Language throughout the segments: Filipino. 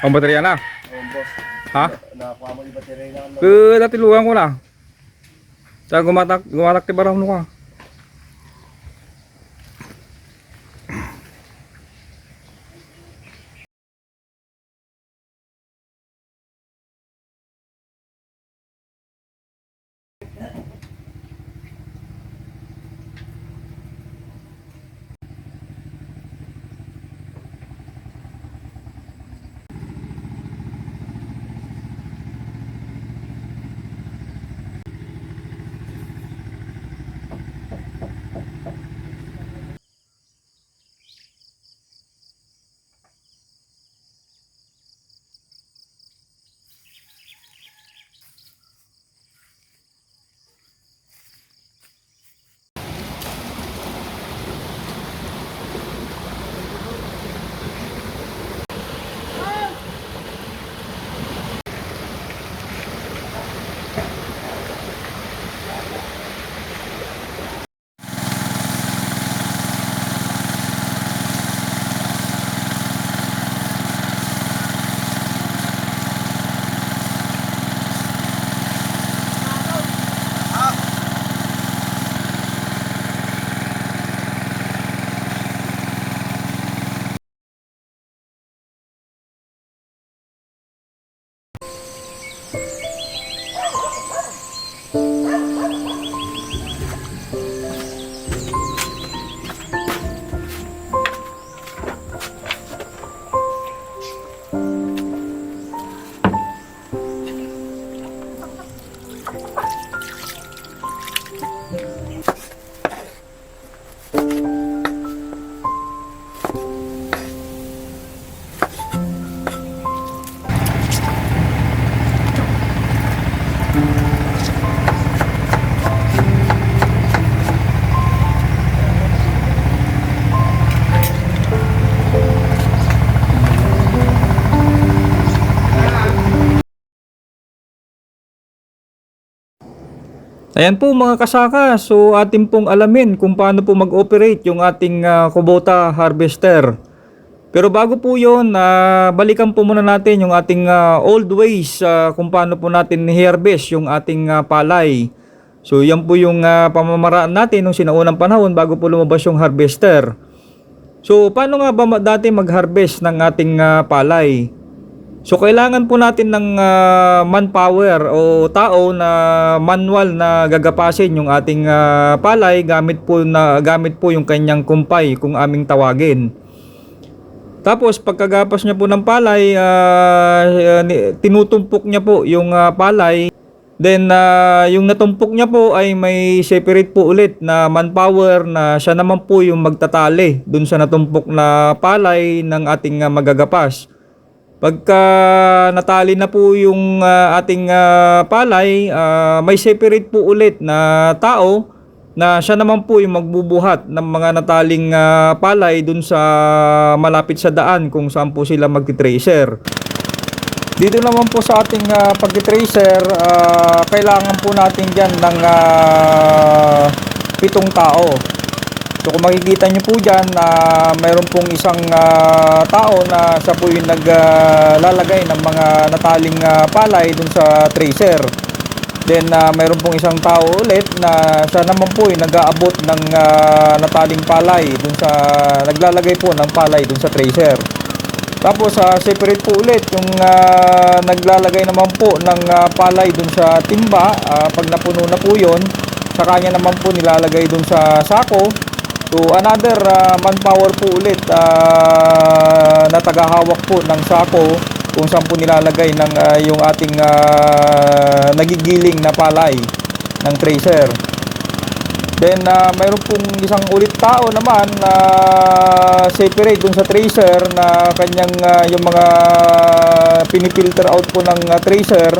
Ang baterya na. Oo, boss. Ha? Nakakuha mo yung baterya na. Dati luwan ko na. Sa gumatak ti barang mo ka. Ayan po mga kasaka, so atin pong alamin kung paano po mag-operate yung ating Kubota harvester. Pero bago po yun, balikan po muna natin yung ating old ways kung paano po natin i-harvest yung ating palay. So yan po yung pamamaraan natin nung sinaunang panahon bago po lumabas yung harvester. So paano nga ba dati mag-harvest ng ating palay? So kailangan po natin ng manpower o tao na manual na gagapasin yung ating palay gamit po yung kanyang kumpay kung aming tawagin. Tapos pagkagapas niya po ng palay, tinutumpok niya po yung palay. Then yung natumpok niya po ay may separate po ulit na manpower na siya naman po yung magtatali dun sa natumpok na palay ng ating magagapas. Pagka natali na po yung ating palay, may separate po ulit na tao na siya naman po yung magbubuhat ng mga nataling palay dun sa malapit sa daan kung saan po sila magti-tracer. Dito naman po sa ating pagti-tracer, kailangan po natin dyan ng 7 tao. So kung makikita nyo po dyan, mayroon pong isang tao na siya po yung naglalagay ng mga nataling palay dun sa tracer. Then mayroon pong isang tao ulit na siya naman po yung nag-aabot ng nataling palay dun sa naglalagay po ng palay dun sa tracer. Tapos separate po ulit yung naglalagay naman po ng palay dun sa timba. Pag napuno na po yun, sa kanya naman po nilalagay dun sa sako. So another manpower po ulit na tagahawak po ng sako kung saan po nilalagay ng yung ating nagigiling na palay ng tracer. Then mayroon pong isang ulit tao naman na separate dun sa tracer na kanyang yung mga pinifilter out po ng tracer,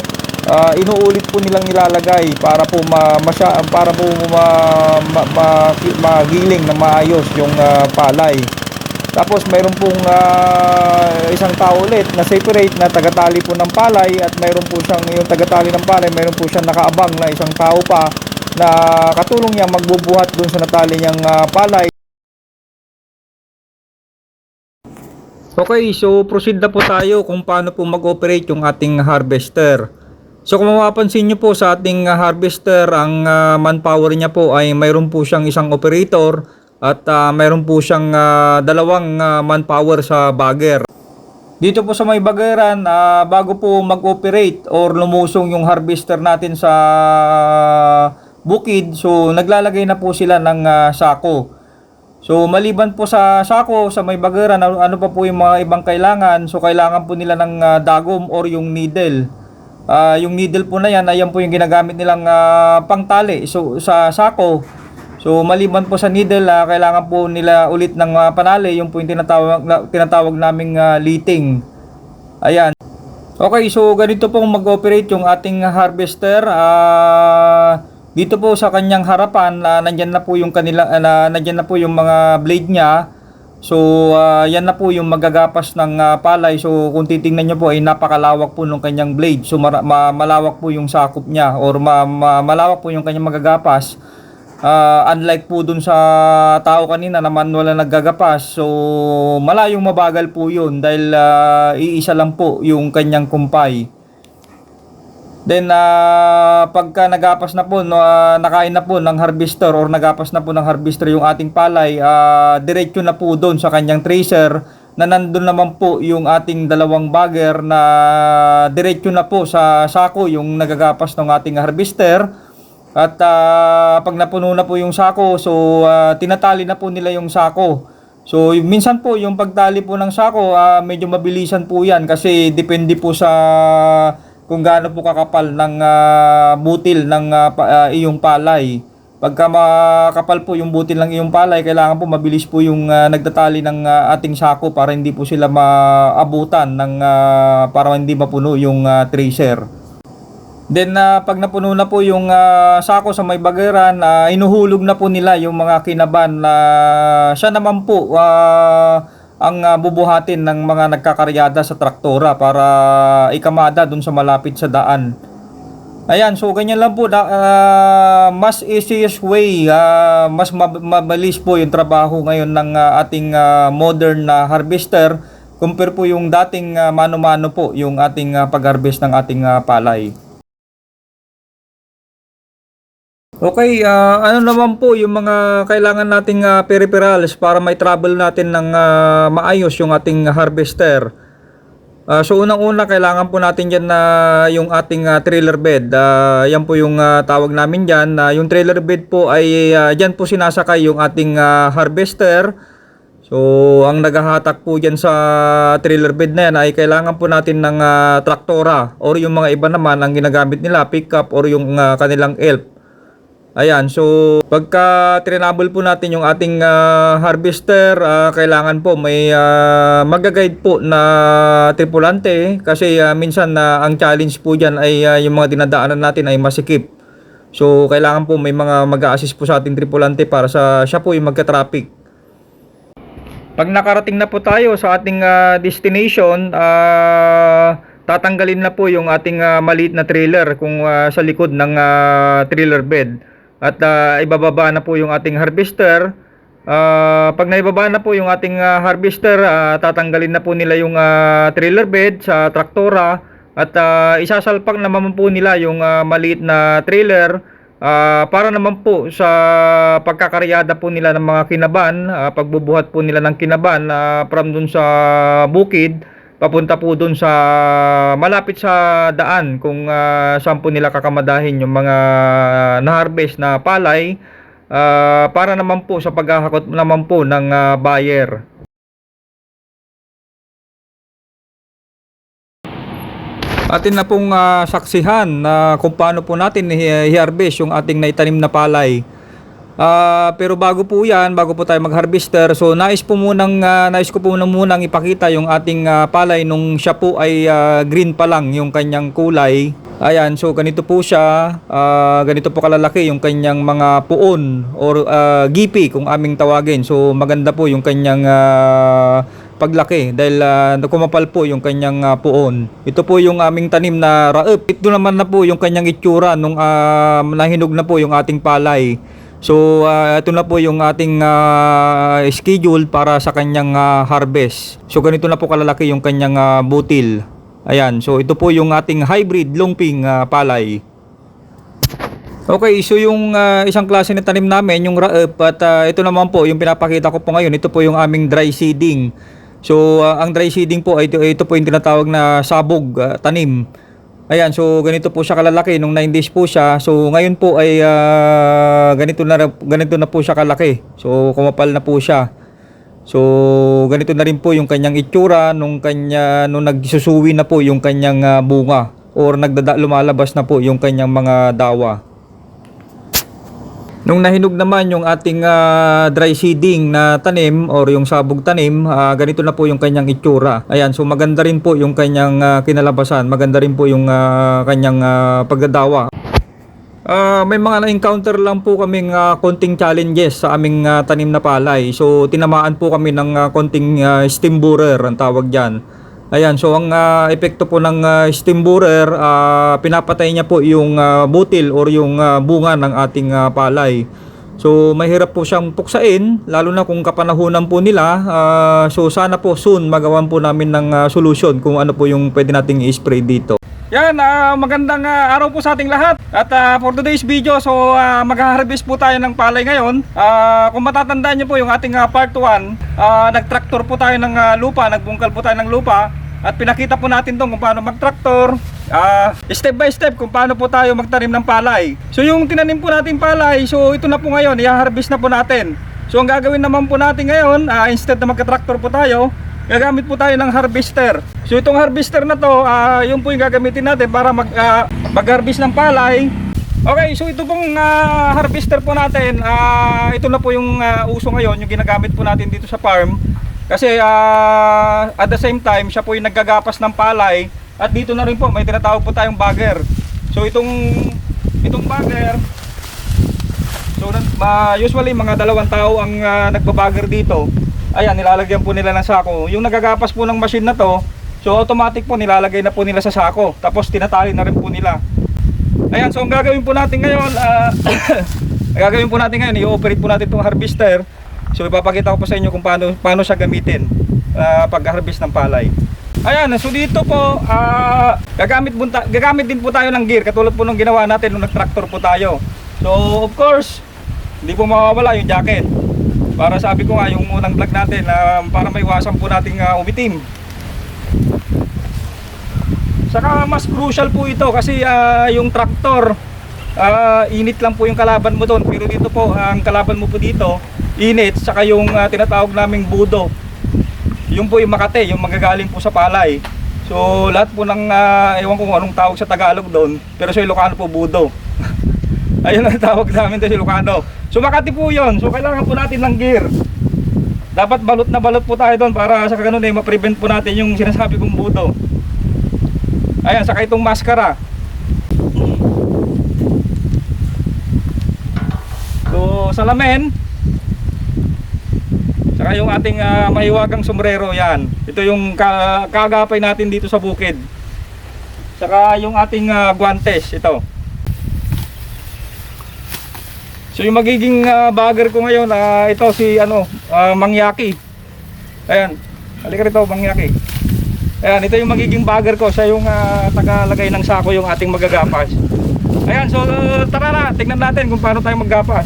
inuulit po nilang nilalagay para po magiling na maayos yung palay. Tapos mayroon pong isang tao ulit na separate na tagatali po ng palay, at mayroon po siyang yung tagatali ng palay, mayroon po siyang nakaabang na isang tao pa na katulong niya magbubuhat dun sa natali niyang palay. Okay, so proceed na po tayo kung paano po mag-operate yung ating harvester. So kung mapapansin nyo po sa ating harvester, ang manpower niya po ay mayroon po siyang isang operator at mayroon po siyang dalawang manpower sa bagger. Dito po sa may baggeran, bago po mag-operate or lumusong yung harvester natin sa bukid, so naglalagay na po sila ng sako. So maliban po sa sako, sa may baggeran, ano pa po yung mga ibang kailangan? So kailangan po nila ng dagom or yung needle. Yung needle po na yan, ayan po yung ginagamit nilang pangtali so, sa sako. So maliban po sa needle, kailangan po nila ulit ng panali, yung po yung tinatawag naming liting. Ayan. Okay, so ganito po mag-operate yung ating harvester. Dito po sa kanyang harapan, nandyan na po yung nandyan na po yung mga blade niya. So yan na po yung magagapas ng palay. So kung titingnan nyo po ay napakalawak po ng kanyang blade. So malawak po yung sakop niya or malawak po yung kanyang magagapas. Unlike po dun sa tao kanina na manual na naggagapas, so malayong mabagal po yun dahil iisa lang po yung kanyang kumpay. Then pagka nagapas na po, nakain na po ng harvester or nagapas na po ng harvester yung ating palay, diretso na po doon sa kanyang tracer na nandun naman po yung ating dalawang bagger na diretso na po sa sako yung nagagapas ng ating harvester. At pag napuno na po yung sako, so tinatali na po nila yung sako. So minsan po yung pagtali po ng sako, medyo mabilisan po yan kasi depende po sa kung gaano po kakapal ng butil ng iyong palay. Pagka makapal po yung butil ng iyong palay, kailangan po mabilis po yung nagtatali ng ating sako para hindi po sila maabutan ng para hindi mapuno yung tracer. Then pag napuno na po yung sako sa may baggeran, inuhulog na po nila yung mga kinaban na siya naman po ang bubuhatin ng mga nagkakaryada sa traktora para ikamada dun sa malapit sa daan. Ayan, so ganyan lang po. Mas easiest way, mas mabilis po yung trabaho ngayon ng ating modern na harvester compare po yung dating mano-mano po yung ating pag-harvest ng ating palay. Okay, ano naman po yung mga kailangan nating peripherals para may travel natin ng maayos yung ating harvester. So unang-una kailangan po natin dyan na yung ating trailer bed. Yan po yung tawag namin dyan. Yung trailer bed po ay dyan po sinasakay yung ating harvester. So ang naghahatak po dyan sa trailer bed na yan ay kailangan po natin ng traktora or yung mga iba naman ang ginagamit nila pickup or yung kanilang elf. Ayan, so pagka trinable po natin yung ating harvester, kailangan po may mag-guide po na tripulante kasi minsan ang challenge po dyan ay yung mga dinadaanan natin ay masikip. So kailangan po may mga mag-a-assist po sa ating tripulante para siya po yung magka-traffic. Pag nakarating na po tayo sa ating destination, tatanggalin na po yung ating maliit na trailer kung sa likod ng trailer bed. At ibababa na po yung ating harvester. Pag naibaba na po yung ating harvester, tatanggalin na po nila yung trailer bed sa traktora. At isasalpak naman po nila yung maliit na trailer para naman po sa pagkakaryada po nila ng mga kinaban, pagbubuhat po nila ng kinaban from dun sa bukid papunta po dun sa malapit sa daan kung saan po nila kakamadahin yung mga na-harvest na palay para naman po sa paghahakot naman po ng buyer. Atin na pong saksihan na kung paano po natin i-harvest yung ating naitanim na palay. Pero bago po yan, bago po tayo mag-harvester, so nais ko po munang ipakita yung ating palay nung siya po ay green pa lang yung kanyang kulay. Ayan, so ganito po siya, ganito po kalalaki yung kanyang mga puon or gipi kung aming tawagin. So maganda po yung kanyang paglaki dahil kumapal po yung kanyang puon. Ito po yung aming tanim na raep. Ito naman na po yung kanyang itsura nung nahinog na po yung ating palay. So ito na po yung ating schedule para sa kanyang harvest. So ganito na po kalalaki yung kanyang butil. Ayan, so ito po yung ating hybrid longping palay. Okay, so yung isang klase na tanim namin, yung raep, at ito naman po yung pinapakita ko po ngayon. Ito po yung aming dry seeding. So ang dry seeding po, ito po yung tinatawag na sabog tanim. Ayan, so ganito po siya kalalaki nung 9 days po siya. So ngayon po ay ganito na po siya kalaki. So kumapal na po siya. So ganito na rin po yung kanyang itsura nung nagsusuwi na po yung kanyang bunga, or lumalabas na po yung kanyang mga dawa. Nung nahinog naman yung ating dry seeding na tanim or yung sabog tanim, ganito na po yung kanyang itsura. Ayan, so maganda rin po yung kanyang kinalabasan, maganda rin po yung kanyang pagdadawa. May mga na-encounter lang po kaming konting challenges sa aming tanim na palay. So tinamaan po kami ng konting stem borer ang tawag dyan. Ayan, so ang epekto po ng stem borer, pinapatay niya po yung butil or yung bunga ng ating palay. So mahirap po siyang puksain, lalo na kung kapanahunan po nila. So sana po soon magawan po namin ng solusyon kung ano po yung pwede nating i-spray dito. Yan, magandang araw po sa ating lahat. At for today's video, so mag-harvest po tayo ng palay ngayon. Kung matatandaan niyo po yung ating part 1, nag-tractor po tayo ng lupa, nagbungkal po tayo ng lupa. At pinakita po natin kung paano mag-tractor, step by step kung paano po tayo magtanim ng palay. So yung tinanim po natin palay, so ito na po ngayon, i-harvest na po natin. So ang gagawin naman po natin ngayon, instead na magka-tractor po tayo, gagamit po tayo ng harvester. So itong harvester na to, yun po yung gagamitin natin para mag-harvest ng palay. Okay, so ito pong harvester po natin, ito na po yung uso ngayon, yung ginagamit po natin dito sa farm. Kasi at the same time, siya po yung naggagapas ng palay. At dito na rin po, may tinatawag po tayong bagger. So itong bagger, so usually mga 2 tao ang nagbabagger dito. Ayan, nilalagyan po nila ng sako. Yung nagagapas po ng machine na to, so automatic po nilalagay na po nila sa sako. Tapos tinatali na rin po nila. Ayan, so ang gagawin po natin ngayon, i-operate po natin itong harvester. So ipapakita ko po sa inyo kung paano siya gamitin pag-harvest ng palay. Ayan, so dito po gagamit din po tayo ng gear katulad po nung ginawa natin nung nag-tractor po tayo. So of course, hindi po mawawala yung jacket. Para sabi ko nga yung unang vlog natin, para maiwasan po nating umitim. Saka mas crucial po ito kasi yung tractor, init lang po yung kalaban mo doon. Pero dito po, ang kalaban mo po dito, init, saka yung tinatawag naming budo. Yung po yung makate, yung magagaling po sa palay. So lahat po ng, ewan ko kung anong tawag sa Tagalog doon, pero sa Ilocano po budo. Ayun ang tawag namin sa Ilocano. So makati po yun, so kailangan po natin ng gear. Dapat balot na balot po tayo doon para sa ganun ma-prevent po natin yung sinasabi kong budo. Ayan, saka itong maskara. So salamin, saka yung ating mahiwagang sombrero, yan. Ito yung kagapay natin dito sa bukid. Saka yung ating guantes, ito. So yung magiging bagger ko ngayon, ito si Mangyaki. Ayan, halika rito Mangyaki. Ayan, ito yung magiging bagger ko. Siya yung tagalagay ng sako yung ating magagapas. Ayan, so tara na, tingnan natin kung paano tayo maggapas.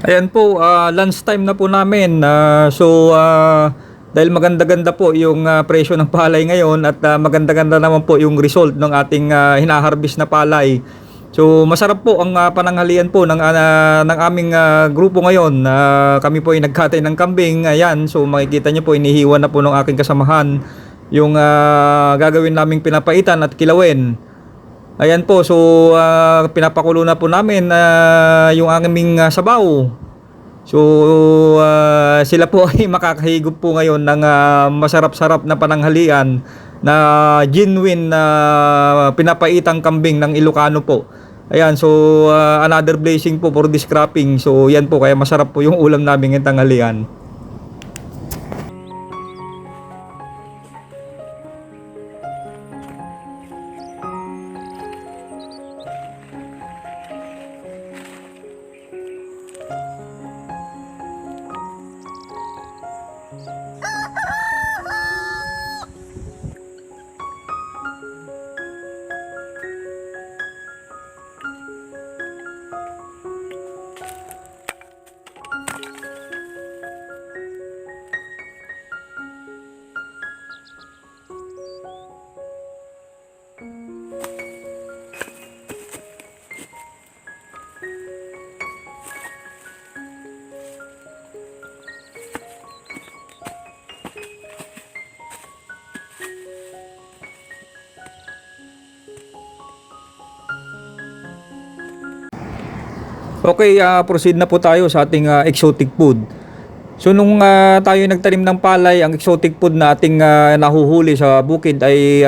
Ayan po, lunch time na po namin. Dahil maganda-ganda po yung presyo ng palay ngayon at maganda-ganda naman po yung result ng ating hinaharvest na palay. So masarap po ang pananghalian po ng aming grupo ngayon. Kami po ay nagkatay ng kambing. Ayan, so makikita nyo po inihiwan na po ng aking kasamahan yung gagawin naming pinapaitan at kilawin. Ayan po, so pinapakulo na po namin yung aming sabaw. So sila po ay makakahigop po ngayon ng masarap-sarap na pananghalian na genuine na pinapaitang kambing ng Ilocano po. Ayan, so another blessing po for this cropping. So yan po, kaya masarap po yung ulam namin ngayong tanghalian. Okay, proceed na po tayo sa ating exotic food. So nung tayo nagtanim ng palay, ang exotic food na ating nahuhuli sa bukid ay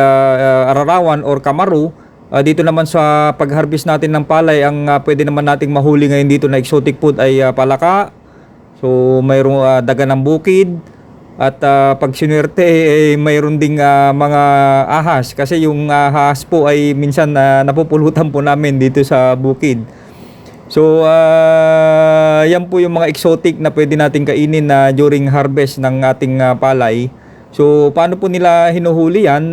ararawan or kamaru. Dito naman sa pag-harvest natin ng palay, ang pwede naman nating mahuli ngayon dito na exotic food ay palaka. So mayroong daga ng bukid. At pag sinuwerte, mayroon ding mga ahas. Kasi yung ahas po ay minsan napupulutan po namin dito sa bukid. So yan po yung mga exotic na pwede natin kainin during harvest ng ating palay. So paano po nila hinuhuli yan?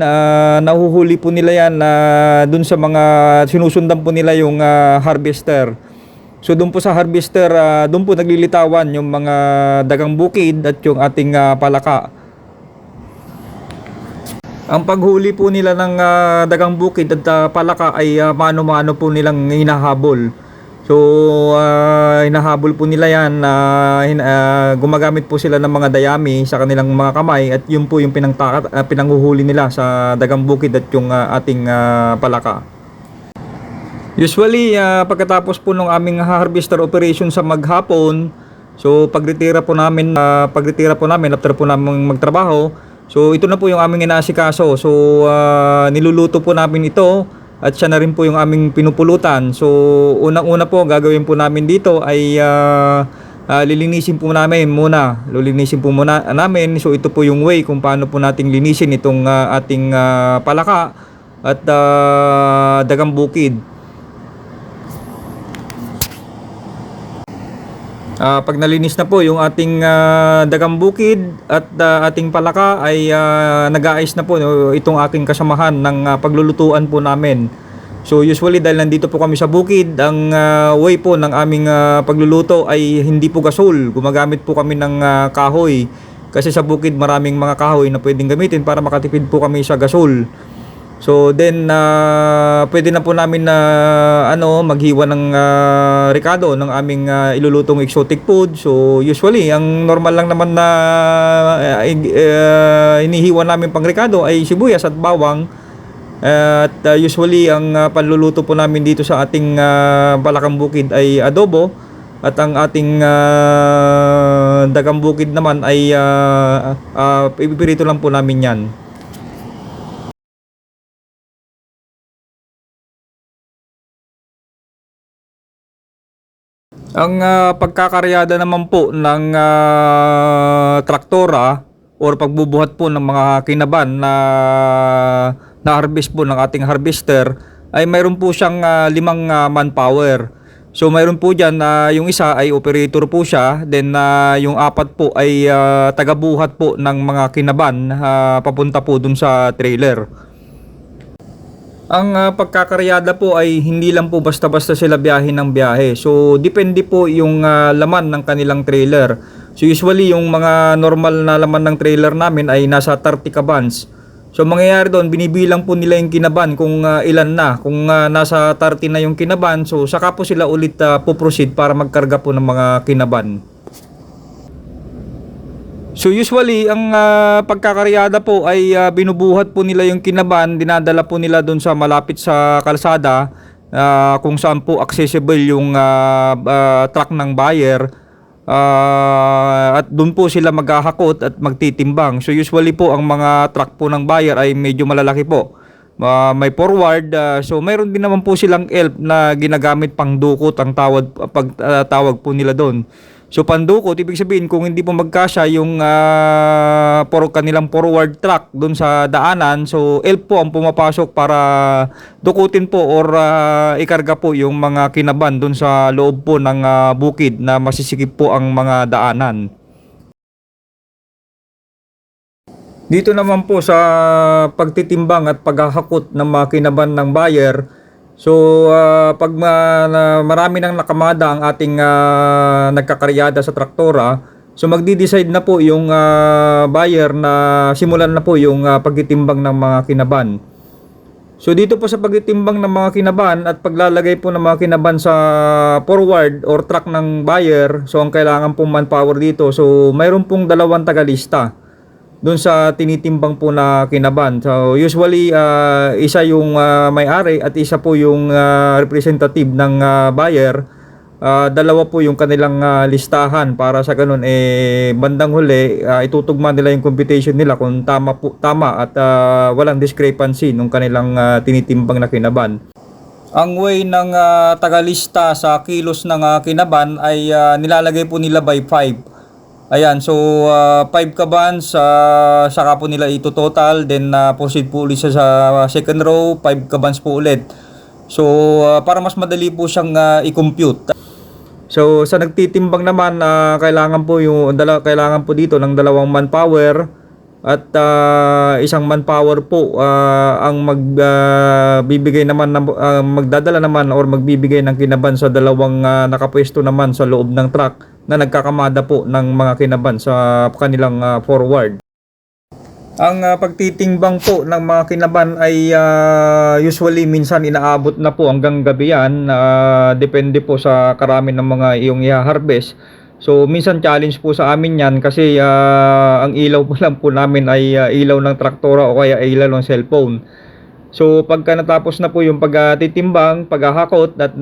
Nahuhuli po nila yan dun sa mga sinusundan po nila yung harvester. So doon po sa harvester, doon po naglilitawan yung mga dagang bukid at yung ating palaka. Ang paghuli po nila ng dagang bukid at palaka ay mano-mano po nilang hinahabol. So hinahabol po nila yan, gumagamit po sila ng mga dayami sa kanilang mga kamay at yun po yung pinanghuhuli nila sa dagang bukid at yung ating palaka. Usually pagkatapos po ng aming harvester operation sa maghapon, so pagretira po namin after po namin magtrabaho, so ito na po yung aming inaasikaso. So niluluto po namin ito. At siya na rin po yung aming pinupulutan. So unang-una po gagawin po namin dito ay lilinisin po namin muna. Lilinisin po muna namin. So ito po yung way kung paano po nating linisin itong ating palaka at dagang bukid. Pag nalinis na po yung ating dagang bukid at ating palaka ay nag-aayos na po itong aking kasamahan ng paglulutuan po namin. So usually dahil nandito po kami sa bukid, ang way po ng aming pagluluto ay hindi po gasol. Gumagamit po kami ng kahoy. Kasi sa bukid maraming mga kahoy na pwedeng gamitin para makatipid po kami sa gasol. So then pwede na po namin na maghiwa ng rekado ng aming ilulutong exotic food. So usually ang normal lang naman na inihiwa namin pang rekado ay sibuyas at bawang. At usually ang panluluto po namin dito sa ating balakang bukid ay adobo. At ang ating dagang bukid naman ay ipipirito lang po namin yan. Ang pagkakaryada naman po ng traktora or pagbubuhat po ng mga kinaban na harvest po ng ating harvester ay mayroon po siyang 5 manpower. So mayroon po dyan yung isa ay operator po siya, then yung 4 po ay tagabuhat po ng mga kinaban papunta po dun sa trailer. Ang pagkakaryada po ay hindi lang po basta-basta sila biyahe ng biyahe. So depende po yung laman ng kanilang trailer. So usually yung mga normal na laman ng trailer namin ay nasa 30 kabans. So mangyayari doon, binibilang po nila yung kinaban kung ilan na. Kung nasa 30 na yung kinaban, so saka po sila ulit puproceed para magkarga po ng mga kinaban. So usually ang pagkakaryada po ay binubuhat po nila yung kinaban, dinadala po nila doon sa malapit sa kalsada kung saan po accessible yung truck ng buyer. At doon po sila maghahakot at magtitimbang. So usually po ang mga truck po ng buyer ay medyo malalaki po. May forward, so mayroon din naman po silang elf na ginagamit pang dukot ang tawag po nila doon. So pandukot, ibig sabihin kung hindi po magkasya yung kanilang forward truck doon sa daanan, so elf po ang pumapasok para dukutin po or ikarga po yung mga kinaban doon sa loob po ng bukid na masisikip po ang mga daanan. Dito naman po sa pagtitimbang at paghahakot ng mga kinaban ng buyer, so pag marami nang nakamada ang ating nagkakaryada sa traktora, so magdi-decide na po yung buyer na simulan na po yung pagtitimbang ng mga kinaban. So dito po sa pagtitimbang ng mga kinaban at paglalagay po ng mga kinaban sa forward or truck ng buyer, so ang kailangan pong manpower dito, so mayroon pong dalawang tagalista doon sa tinitimbang po na kinaban. So usually isa yung may-ari at isa po yung representative ng buyer. Dalawa po yung kanilang listahan para sa ganun bandang huli itutugma nila yung computation nila kung tama at walang discrepancy nung kanilang tinitimbang na kinaban. Ang way ng tagalista sa kilos ng kinaban ay nilalagay po nila by 5. Ayan, so 5 kabans, saka po nila ito total, then proceed po ulit sa second row, 5 kabans po ulit. So para mas madali po siyang i-compute. So sa nagtitimbang naman, kailangan po dito ng dalawang manpower at isang manpower po ang magbibigay naman magdadala naman or magbibigay ng kinaban sa dalawang nakapwesto naman sa loob ng truck na nagkakamada po ng mga kinaban sa kanilang forward. Ang pagtitimbang po ng mga kinaban ay usually minsan inaabot na po hanggang gabi yan. Depende po sa karami ng mga iyong i-harvest. So minsan challenge po sa amin yan kasi ang ilaw po lang po namin ay ilaw ng traktora o kaya ilaw ng cellphone. So pagka natapos na po yung pagtitimbang, paghahakot at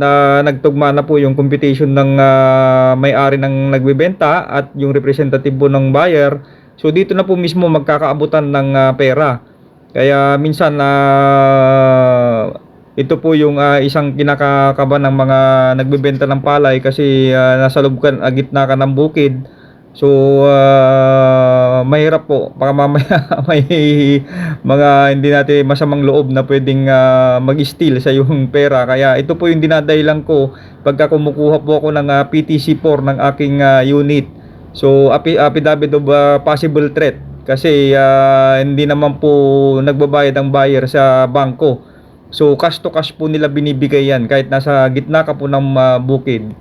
nagtugma na po yung computation ng may-ari ng nagbebenta at yung representative po ng buyer, so dito na po mismo magkakaabutan ng pera. Kaya minsan ito po yung isang kinakakaban ng mga nagbebenta ng palay kasi nasa loob gitna ka ng bukid. So mahirap po, baka mamaya may mga hindi natin masamang loob na pwedeng mag-steal sa yung pera. Kaya ito po yung dinadahilan ko pagka kumukuha po ako ng PTC4 ng aking unit. So affidavit of possible threat kasi hindi naman po nagbabayad ang buyer sa bangko. So cash to cash po nila binibigay yan kahit nasa gitna ka po ng bukid.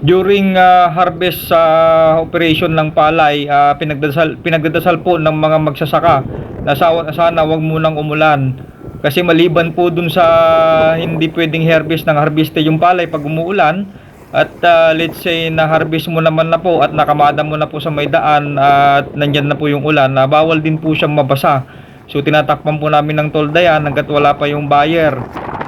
During harvest operation ng palay, pinagdadasal po ng mga magsasaka na sana wag munang umulan. Kasi maliban po dun sa hindi pwedeng harvest ng harveste yung palay pag umuulan, at let's say na harvest mo naman na po at nakamada mo na po sa may daan at nandyan na po yung ulan, bawal din po siyang mabasa. So tinatakpan po namin ng tolda yan hanggat wala pa yung buyer.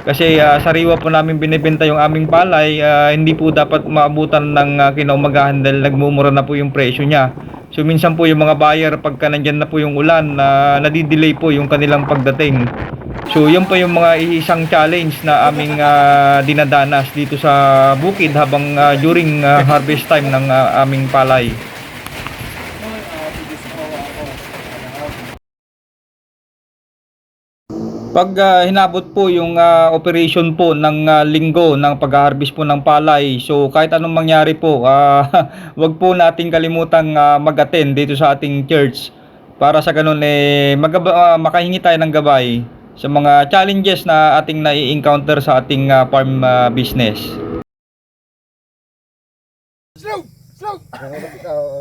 Kasi sariwa po namin binibenta yung aming palay, hindi po dapat maabutan ng kinaumagahan dahil nagmumura na po yung presyo niya. So minsan po yung mga buyer pagka nandyan na po yung ulan, nadidelay po yung kanilang pagdating. So yun po yung mga isang challenge na aming dinadanas dito sa bukid habang during harvest time ng aming palay. Pag hinabot po yung operation po ng linggo ng pag-harvest po ng palay, so kahit anong mangyari po, wag po nating kalimutang mag-attend dito sa ating church. para sa ganun makahingi tayo ng gabay sa mga challenges na ating nai-encounter sa ating farm business.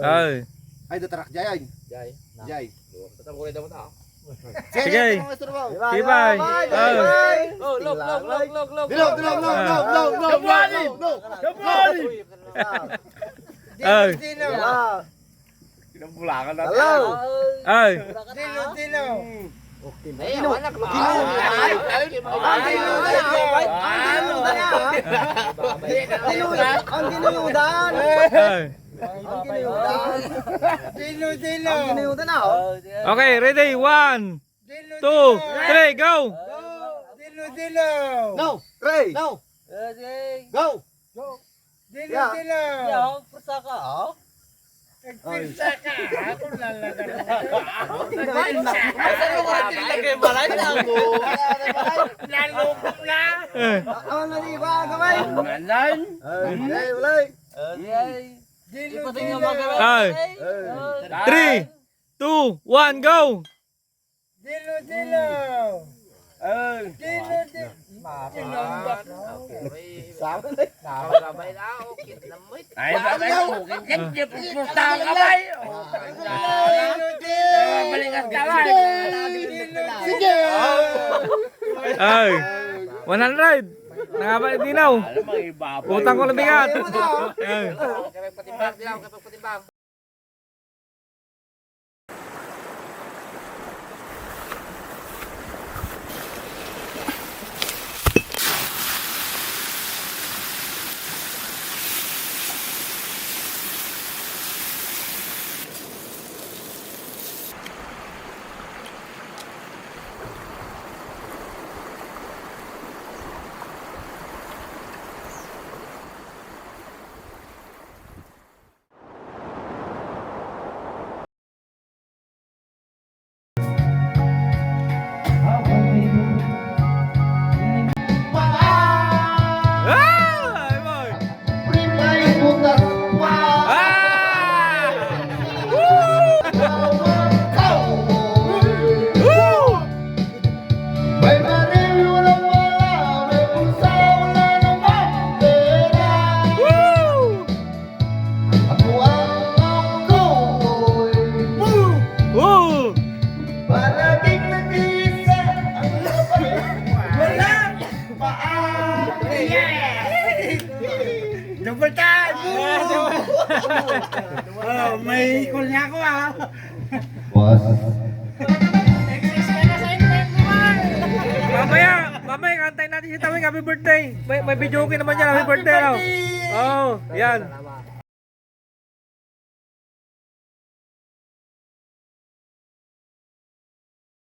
Ay. Ay, datarak jay. Jay. Sige. Tibay. Oh, look. Dilog. Ay. Kinabulakan na. Ay. Okay, ready? 1, 2, 3, go! No. Ray. No. Go. Ay. 3, 2, 1, go! Ay, babay ko. Hindi pupunta ka ba? Balingan ka ba? Sige. Ay. 100. Nangabalik dinaw. Utang ko ng bigat. Ay. Ay, boy. Ah! Woo! Woo! Woo! Woo! Double time! Oh, may call niya ako ah. Mamaya, kantayin natin si Tawing happy birthday. May video okay naman yan, happy birthday. Oh, yan.